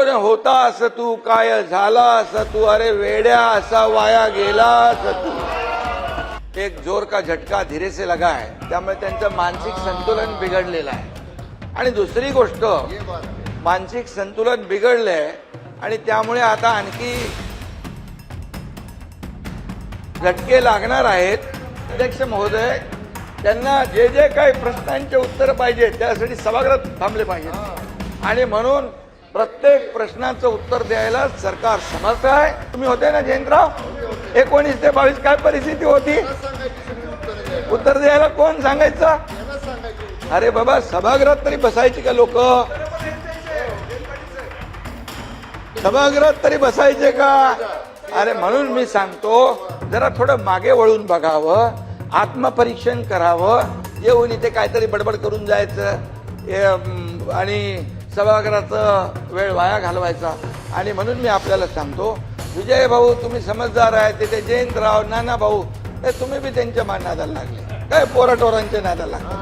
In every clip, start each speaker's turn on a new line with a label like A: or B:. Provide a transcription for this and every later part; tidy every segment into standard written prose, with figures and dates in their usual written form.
A: कोण होता असं तू, काय झाला असं तू, अरे वेड्या असा वाया गेला असं तू। एक जोर का झटका धीरे से लगा है, त्यामुळे त्यांचं मानसिक संतुलन बिघडलेलं आहे। आणि दुसरी गोष्ट, मानसिक संतुलन बिघडलंय आणि त्यामुळे आता आणखी झटके लागणार आहेत। अध्यक्ष महोदय, त्यांना जे जे काही प्रश्नांचे उत्तर पाहिजे त्यासाठी सभागृहात थांबले पाहिजे आणि म्हणून प्रत्येक प्रश्नाचं उत्तर द्यायला सरकार समर्थ आहे। तुम्ही होते ना जयंतराव, 19 ते 22 काय परिस्थिती होती, उत्तर द्यायला कोण सांगायचं? अरे बाबा, सभागृहात तरी बसायची का लोक? सभागृहात तरी बसायचे का? अरे म्हणून मी सांगतो, जरा थोडं मागे वळून बघावं, आत्मपरीक्षण करावं। येऊन इथे काहीतरी बडबड करून जायचं आणि सभागृहाचा वेळ वाया घालवायचा। आणि म्हणून मी आपल्याला सांगतो, विजय भाऊ तुम्ही समजदार आहे, तिथे जयंतराव, नाना भाऊ, तुम्ही बी त्यांच्या नादाला लागले काय, पोराटोरांच्या नादाला लागले।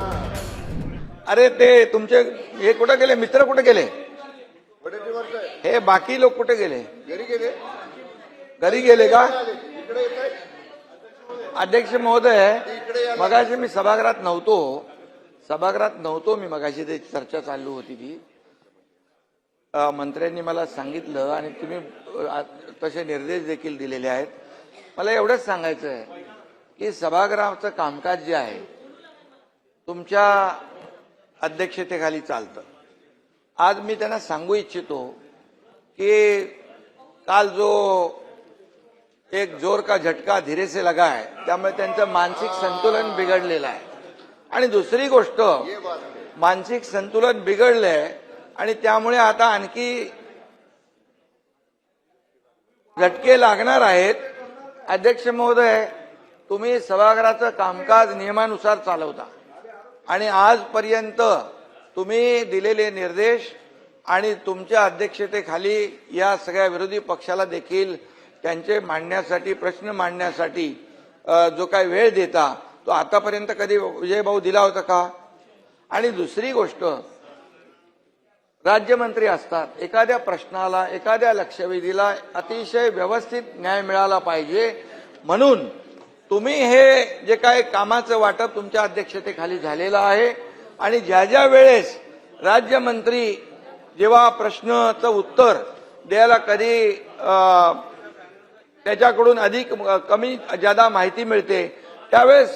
A: अरे ते तुमचे हे कुठे गेले, मित्र कुठे गेले, हे बाकी लोक कुठे गेले? घरी गेले का? अध्यक्ष महोदय, मगाशी मी सभागृहात नव्हतो मी मगाशी ते चर्चा चालू होती ती, मंत्र्यांनी मला सांगितलं आणि तुम्ही तसे निर्देश देखील दिलेले आहेत। मला एवढंच सांगायचं आहे की सभागृहाचं कामकाज जे आहे तुमच्या अध्यक्षतेखाली चालतं। आज मी त्यांना सांगू इच्छितो की काल जो एक जोर का झटका धीरे से लगा है, त्यामुळे त्यांचं मानसिक संतुलन बिघडलेलं आहे। आणि दुसरी गोष्ट, मानसिक संतुलन बिघडलंय आणि त्यामुळे आता आणखी झटके लागणार आहेत। अध्यक्ष महोदय, तुम्ही सभागृहाचं कामकाज नियमानुसार चालवता आणि आजपर्यंत तुम्ही दिलेले निर्देश आणि तुमच्या अध्यक्षतेखाली या सगळ्या विरोधी पक्षाला देखील त्यांचे मांडण्यासाठी, प्रश्न मांडण्यासाठी जो काही वेळ देता तो आतापर्यंत कधी विजय भाऊ दिला होता का? आणि दुसरी गोष्ट, राज्यमंत्री असतात, एखाद्या प्रश्नाला, एखाद्या लक्षवेधीला अतिशय व्यवस्थित न्याय मिळाला पाहिजे, म्हणून तुम्ही हे जे काही कामाचं वाटप तुमच्या अध्यक्षतेखाली झालेलं आहे आणि ज्या ज्या वेळेस राज्यमंत्री जेव्हा प्रश्नाचं उत्तर द्यायला कधी त्याच्याकडून अधिक कमी जादा माहिती मिळते, त्यावेळेस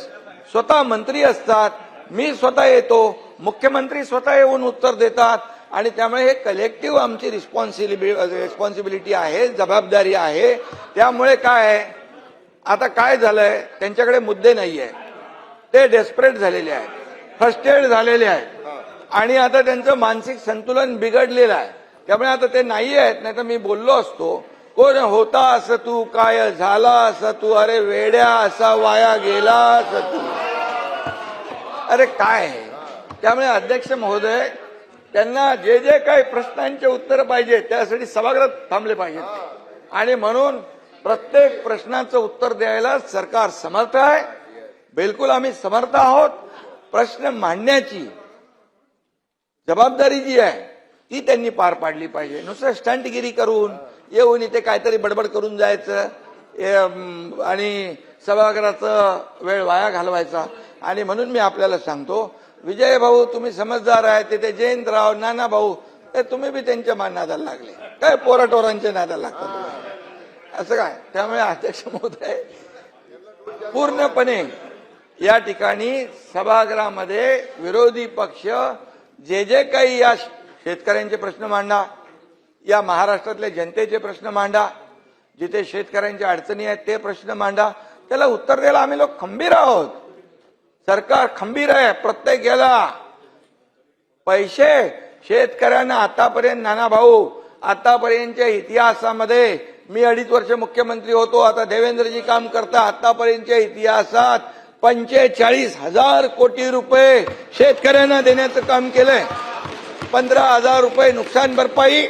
A: स्वतः मंत्री असतात, मी स्वतः येतो, मुख्यमंत्री स्वतः येऊन उत्तर देतात आणि त्यामुळे हे कलेक्टिव्ह आमची रिस्पॉन्सिबिलिटी आहे, जबाबदारी आहे। त्यामुळे काय आता काय झालंय, त्यांच्याकडे मुद्दे नाहीये, ते डेस्परेट झालेले आहेत, फ्रस्ट्रेट झालेले आहेत आणि आता त्यांचं मानसिक संतुलन बिघडलेलं आहे। त्यामुळे आता ते नाही आहेत, नाही तर मी बोललो असतो, कोण होता असं तू, काय झाला असं तू, अरे वेड्या असा वाया गेला असं तू, अरे काय आहे। त्यामुळे अध्यक्ष महोदय, त्यांना जे जे काही प्रश्नांचे उत्तर पाहिजे त्यासाठी सभागृहात थांबले पाहिजेत आणि म्हणून प्रत्येक प्रश्नाचं उत्तर द्यायला सरकार समर्थ आहे। बिलकुल आम्ही समर्थ आहोत। प्रश्न मांडण्याची जबाबदारी जी आहे ती त्यांनी पार पाडली पाहिजे। नुसतं स्टंटगिरी करून येऊन इथे काहीतरी बडबड करून जायचं आणि सभागृहाचा वेळ वाया घालवायचा। आणि म्हणून मी आपल्याला सांगतो, विजय भाऊ तुम्ही समजदार आहे, तिथे जयंतराव, नाना भाऊ, तुम्ही बी त्यांच्या नादाला लागले काय, पोराटोरांच्या नादाला लागतात असं काय। त्यामुळे अध्यक्ष महोदय, पूर्णपणे या ठिकाणी सभागृहामध्ये विरोधी पक्ष जे जे काही या शेतकऱ्यांचे प्रश्न मांडा, या महाराष्ट्रातल्या जनतेचे प्रश्न मांडा, जिथे शेतकऱ्यांच्या अडचणी आहेत ते प्रश्न मांडा, त्याला उत्तर द्यायला आम्ही लोक खंबीर आहोत। सरकार खंबीर आहे। प्रत्येक याला पैसे शेतकऱ्यांना आतापर्यंत, नाना भाऊ, आतापर्यंतच्या इतिहासामध्ये मी 2.5 वर्ष मुख्यमंत्री होतो, आता देवेंद्रजी काम करता, आतापर्यंतच्या इतिहासात 45,000 कोटी रुपये शेतकऱ्यांना देण्याचं काम केलंय। 15,000 रुपये नुकसान भरपाई।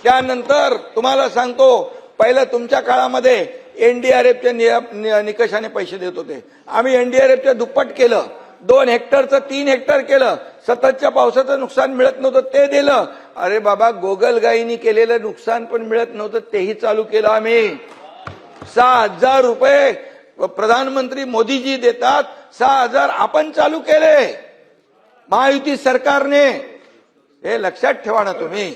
A: त्यानंतर तुम्हाला सांगतो, पहिलं तुमच्या काळामध्ये एनडीआरएफच्या निकषाने पैसे देत होते, आम्ही एनडीआरएफच्या दुप्पट केलं। 2 हेक्टरचं 3 हेक्टर केलं. सततच्या पावसाचं नुकसान मिळत नव्हतं ते दिलं. अरे बाबा, गोगलगाईंनी केलेलं नुकसान पण मिळत नव्हतं तेही चालू केलं आम्ही. 6,000 रुपये प्रधानमंत्री मोदीजी देतात, 6,000 आपण चालू केले महायुती सरकारने. हे लक्षात ठेवा ना तुम्ही.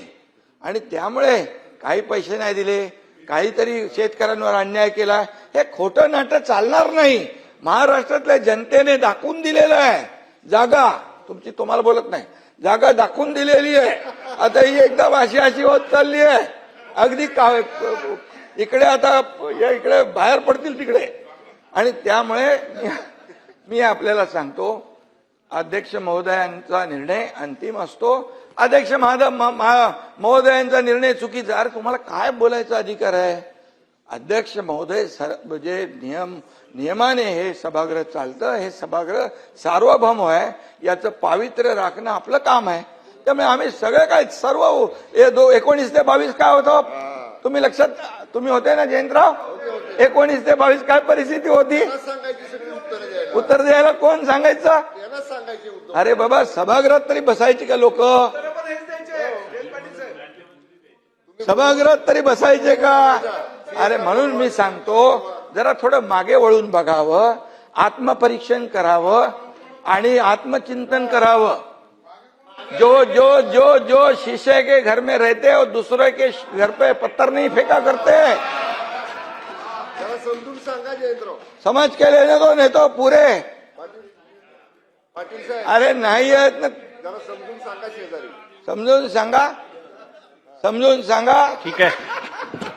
A: आणि त्यामुळे काही पैसे नाही दिले, काहीतरी शेतकऱ्यांवर अन्याय केला, हे खोटं नाटक चालणार नाही. महाराष्ट्रातल्या जनतेने दाखवून दिलेलं आहे. जागा तुमची, तुम्हाला बोलत नाही, जागा दाखवून दिलेली आहे. आता ही एकदम अशी होत चालली आहे. अगदी इकडे आता इकडे बाहेर पडतील तिकडे. आणि त्यामुळे मी आपल्याला सांगतो, अध्यक्ष महोदयांचा निर्णय अंतिम असतो. अध्यक्ष महोदयांचा निर्णय चुकीचा, अरे तुम्हाला काय बोलायचा अधिकार आहे? अध्यक्ष महोदय म्हणजे नियमाने हे सभागृह चालतं. हे सभागृह सार्वभौम आहे, याचं पावित्र्य राखणं आपलं काम आहे. त्यामुळे आम्ही सगळे काय सर्व 19 ते 22 काय होतं तुम्ही लक्षात, तुम्ही होते ना जयंतराव? 19 ते 22 काय परिस्थिती होती? उत्तर द्यायला कोण सांगायचं? अरे बाबा, सभागृहात तरी बसायची का लोक? सभागृहात तरी बसायचे का? अरे म्हणून मी सांगतो, जरा थोडं मागे वळून बघावं, आत्मपरीक्षण करावं आणि आत्मचिंतन करावं. जो जो जो जो शीशे के घर में रहते और दूसरे के घर पे पत्थर नहीं फेंका करते.
B: समजून सांगा जयंतराव.
A: समझ के लेने दो, नहीं तो पूरे.
B: पाटील साहेब,
A: अरे नाही आहेत ना,
B: जरा समजून सांगा शेजारी.
A: समजून सांगा, समजून सांगा.
C: ठीक आहे.